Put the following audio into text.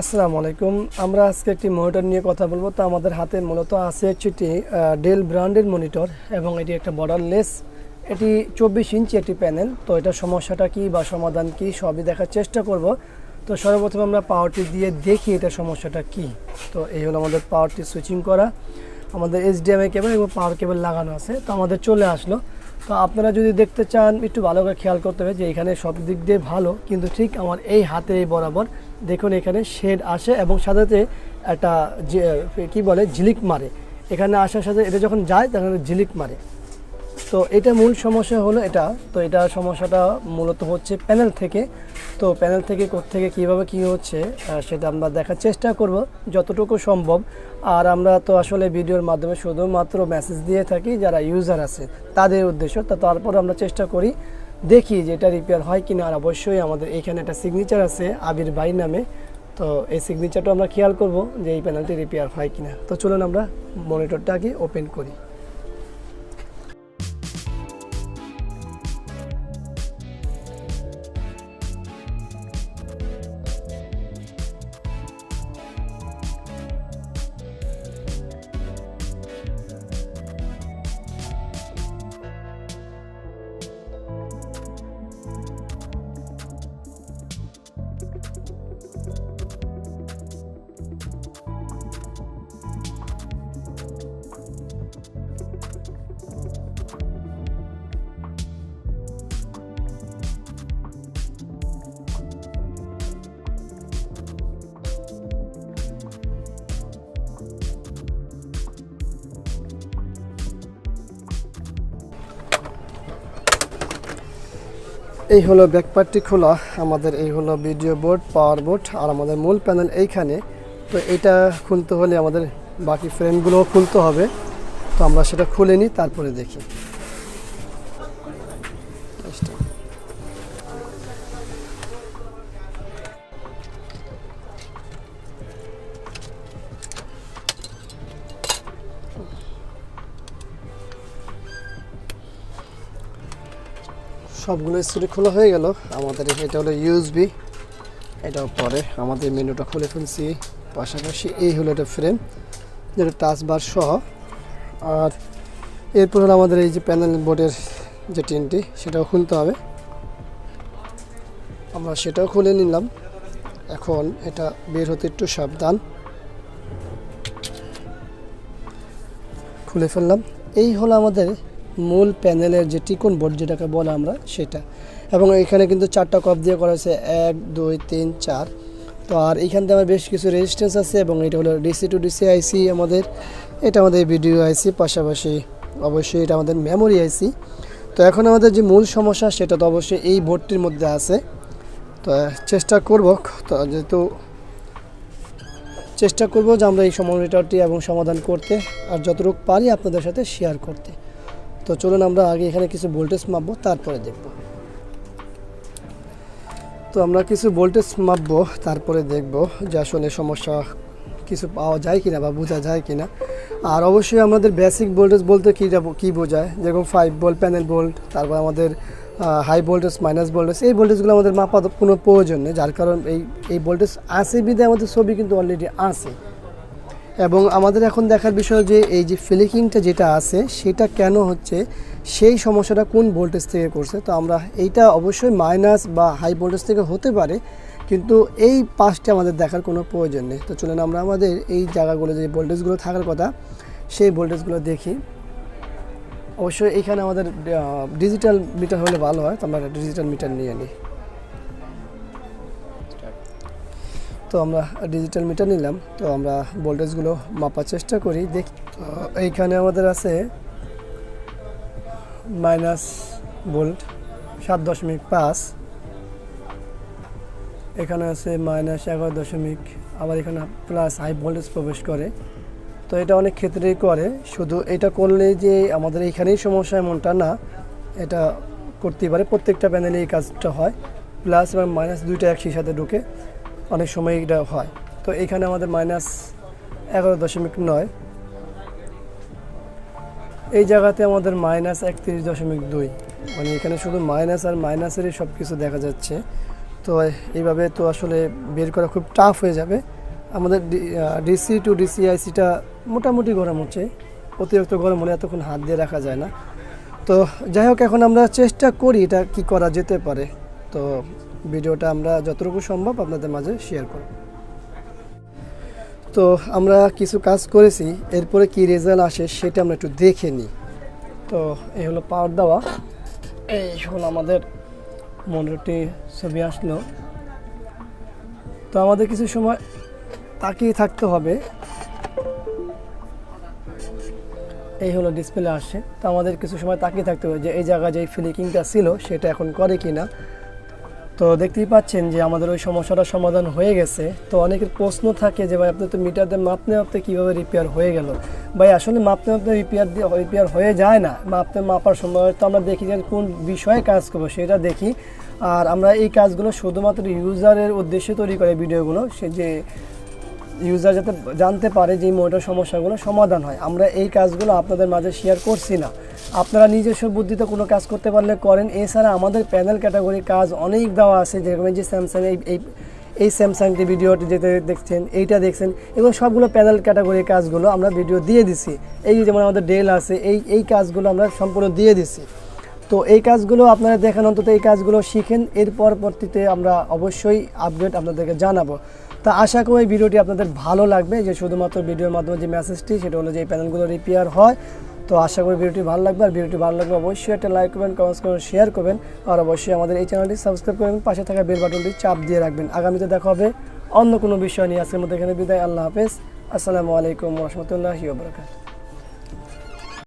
আসসালামু আলাইকুম। আমরা আজকে একটি মনিটর নিয়ে কথা বলবো। তো আমাদের হাতে মূলত আছে একটি ডেল ব্র্যান্ডের মনিটর এবং এটি একটা বর্ডারলেস। এটি 24 ইঞ্চি একটি প্যানেল। তো এটার সমস্যাটা কি বা সমাধান কি সবই দেখার চেষ্টা করব। তো সর্বপ্রথম আমরা পাওয়ারটি দিয়ে দেখি এটা সমস্যাটা কি। তো এই হলো আমাদের পাওয়ারটি সুইচিং করা, আমাদের HDMI কেবল এবং পাওয়ার কেবল লাগানো আছে। তো আমাদের চলে আসলো। তো আপনারা যদি দেখতে চান একটু ভালো করে খেয়াল করতে হবে যে এখানে সব দিক দিয়ে ভালো, কিন্তু ঠিক আমার এই হাতে এই বরাবর দেখুন এখানে শেড আসে এবং সাথে একটা কি বলে ঝিলিক মারে। এখানে আসার সাথে এটা যখন যায় তখন ঝিলিক মারে। তো এটা মূল সমস্যা হলো এটা। তো এটা সমস্যাটা মূলত হচ্ছে প্যানেল থেকে। তো প্যানেল থেকে কোত্থেকে কীভাবে কী হচ্ছে সেটা আমরা দেখার চেষ্টা করব যতটুকু সম্ভব। আর আমরা তো আসলে ভিডিওর মাধ্যমে শুধুমাত্র মেসেজ দিয়ে থাকি যারা ইউজার আছে তাদের উদ্দেশ্য। তো তারপর আমরা চেষ্টা করি দেখি যে এটা রিপেয়ার হয় কিনা। আর অবশ্যই আমাদের এখানে একটা সিগনেচার আছে আবির ভাই নামে। তো এই সিগনেচারটা আমরা খেয়াল করব যে এই প্যানেলটি রিপেয়ার হয় কিনা। তো চলুন আমরা মনিটরটাকে ওপেন করি। এই হলো ব্যাকপার্টটি খোলা, আমাদের এই হলো ভিডিও বোর্ড, পাওয়ার বোর্ড আর আমাদের মূল প্যানেল এইখানে। তো এটা খুলতে হলে আমাদের বাকি ফ্রেমগুলোও খুলতে হবে। তো আমরা সেটা খুলে নিই, তারপরে দেখি। সবগুলো স্ক্রু খোলা হয়ে গেল। আমাদের এটা হলো USB, এটাও পরে আমাদের মেনুটা খুলে ফেলছি। পাশাপাশি এই হলো এটা ফ্রেম যেটা টাচ বার সহ। আর এরপর হলো আমাদের এই যে প্যানেল বোর্ডের যে টিনটি সেটাও খুলতে হবে। আমরা সেটাও খুলে নিলাম। এখন এটা বের হতে একটু সাবধান। খুলে ফেললাম। এই হলো আমাদের মূল প্যানেলের যে টিকন বোর্ড যেটাকে বলে আমরা সেটা। এবং এখানে কিন্তু 4টা কপ দিয়ে করা হয়েছে, 1 2 3 4। তো আর এইখান থেকে আমার বেশ কিছু রেজিস্ট্যান্স আছে এবং এটা হলো DC to DC আইসি আমাদের। এটা আমাদের ভিডিও আইসি, পাশাপাশি অবশ্যই এটা আমাদের মেমোরি আইসি। তো এখন আমাদের যে মূল সমস্যা সেটা তো অবশ্যই এই বোর্ডটির মধ্যে আছে। তো চেষ্টা করব যে আমরা এই সমস্যাটি এবং সমাধান করতে আর যতটুকু পারি আপনাদের সাথে শেয়ার করতে। তো চলুন আমরা আগে এখানে কিছু ভোল্টেজ মাপবো, তারপরে দেখব। তো আমরা কিছু ভোল্টেজ মাপবো, তারপরে দেখব যে আসলে সমস্যা কিছু পাওয়া যায় কিনা বা বোঝা যায় কিনা। আর অবশ্যই আমাদের বেসিক ভোল্টেজ বলতে কী বোঝায়, যেরকম 5 ভোল্ট প্যানেল ভোল্ট, তারপর আমাদের হাই ভোল্টেজ, মাইনাস ভোল্টেজ, এই ভোল্টেজগুলো আমাদের মাপা কোনো প্রয়োজন নেই। যার কারণ এই ভোল্টেজ আছে বিধে আমাদের ছবি কিন্তু অলরেডি আছে। এবং আমাদের এখন দেখার বিষয় যে এই যে ফ্লিকিংটা যেটা আছে সেটা কেন হচ্ছে, সেই সমস্যাটা কোন ভোল্টেজ থেকে করছে। তো আমরা এইটা অবশ্যই মাইনাস বা হাই ভোল্টেজ থেকে হতে পারে, কিন্তু এই পাশটা আমাদের দেখার কোনো প্রয়োজন নেই। তো চলুন আমরা আমাদের এই জায়গাগুলো যে ভোল্টেজগুলো থাকার কথা সেই ভোল্টেজগুলো দেখি। অবশ্যই এখানে আমাদের ডিজিটাল মিটার হলে ভালো হয়। তো আমরা ডিজিটাল মিটার নিয়ে নিই। তো আমরা ডিজিটাল মিটার নিলাম। তো আমরা ভোল্টেজগুলো মাপার চেষ্টা করি, দেখি। এইখানে আমাদের আছে মাইনাস ভোল্ট 7.5, এখানে আছে মাইনাস 11 আবার এখানে প্লাস হাই ভোল্টেজ প্রবেশ করে। তো এটা অনেক ক্ষেত্রেই করে, শুধু এটা করলে যে আমাদের এইখানেই সমস্যা এমনটা না, এটা করতেই পারে। প্রত্যেকটা প্যানেলে এই কাজটা হয়। প্লাস এবং মাইনাস দুইটা একই সাথে ঢুকে অনেক সময় এটা হয়। তো এখানে আমাদের মাইনাস 11.9, এই জায়গাতে আমাদের মাইনাস 31.2, মানে এখানে শুধু মাইনাস আর মাইনাসেরই সব কিছু দেখা যাচ্ছে। তো তো এইভাবে তো আসলে বের করা খুব টাফ হয়ে যাবে। আমাদের ডিসি টু ডিসি আইসিটা মোটামুটি গরম হচ্ছে, অতিরিক্ত গরম হলে এতক্ষণ হাত দিয়ে রাখা যায় না। তো যাই হোক, এখন আমরা চেষ্টা করি এটা কি করা যেতে পারে। তো ভিডিওটা আমরা যতটুকু সম্ভব আপনাদের মাঝে শেয়ার করব। তো আমরা কিছু কাজ করেছি, এরপরে কি রেজাল্ট আসে সেটা আমরা একটু দেখে নিই। তো এই হলো পাওয়ার দেওয়া, এই হলো আমাদের মনিটরটি ছবি আসলো। তো আমাদের কিছু সময় তাকিয়ে থাকতে হবে। এই হলো ডিসপ্লে আসছে, তো আমাদের কিছু সময় তাকিয়ে থাকতে হবে যে এই জায়গায় যে ফ্লিকিংটা ছিল সেটা এখন করে কিনা। তো দেখতেই পাচ্ছেন যে আমাদের ওই সমস্যাটার সমাধান হয়ে গেছে। তো অনেকের প্রশ্ন থাকে যে ভাই আপনি তো মিটার দিয়ে মাপতে মাপতে কীভাবে রিপেয়ার হয়ে গেল। ভাই আসলে মাপতে মাপতে রিপেয়ার হয়ে যায় না, মাপার সময় তো আমরা দেখি যে কোন বিষয়ে কাজ করবো সেটা দেখি। আর আমরা এই কাজগুলো শুধুমাত্র ইউজারের উদ্দেশ্যে তৈরি করে ভিডিওগুলো, সে যে ইউজার যাতে জানতে পারে যে এই মোটর সমস্যাগুলো সমাধান হয়। আমরা এই কাজগুলো আপনাদের মাঝে শেয়ার করছি না, আপনারা নিজস্ব বুদ্ধিতে কোনো কাজ করতে পারলে করেন। এছাড়া আমাদের প্যানেল ক্যাটাগরির কাজ অনেক দেওয়া আছে, যেরকম যে স্যামসাং এই স্যামসাংটি ভিডিওটি যেতে দেখছেন, এইটা দেখছেন, এগুলো সবগুলো প্যানেল ক্যাটাগরির কাজগুলো আমরা ভিডিও দিয়ে দিছি। এই যেমন আমাদের ডেল আছে, এই কাজগুলো আমরা সম্পূর্ণ দিয়ে দিছি। তো এই কাজগুলো আপনারা দেখেন, অন্তত এই কাজগুলো শিখেন, এর পরবর্তীতে আমরা অবশ্যই আপডেট আপনাদেরকে জানাবো। তা আশা করি এই ভিডিওটি আপনাদের ভালো লাগবে, যে শুধুমাত্র ভিডিওর মাধ্যমে যে মেসেজটি সেটা হলো যে এই প্যানেলগুলো রিপেয়ার হয়। তো আশা করি ভিডিওটি ভালো লাগবে, আর ভিডিওটি ভালো লাগবে অবশ্যই একটা লাইক করবেন, কমেন্টস করবেন, শেয়ার করবেন, আর অবশ্যই আমাদের এই চ্যানেলটি সাবস্ক্রাইব করবেন, পাশে থাকা বেল বাটনটি চাপ দিয়ে রাখবেন। আগামীতে দেখা হবে অন্য কোনো বিষয় নিয়ে। আজকের মধ্যে এখানে বিদায়, আল্লাহ হাফেজ, আসসালামু আলাইকুম ওয়া রাহমাতুল্লাহি ওয়া বারাকাতুহু।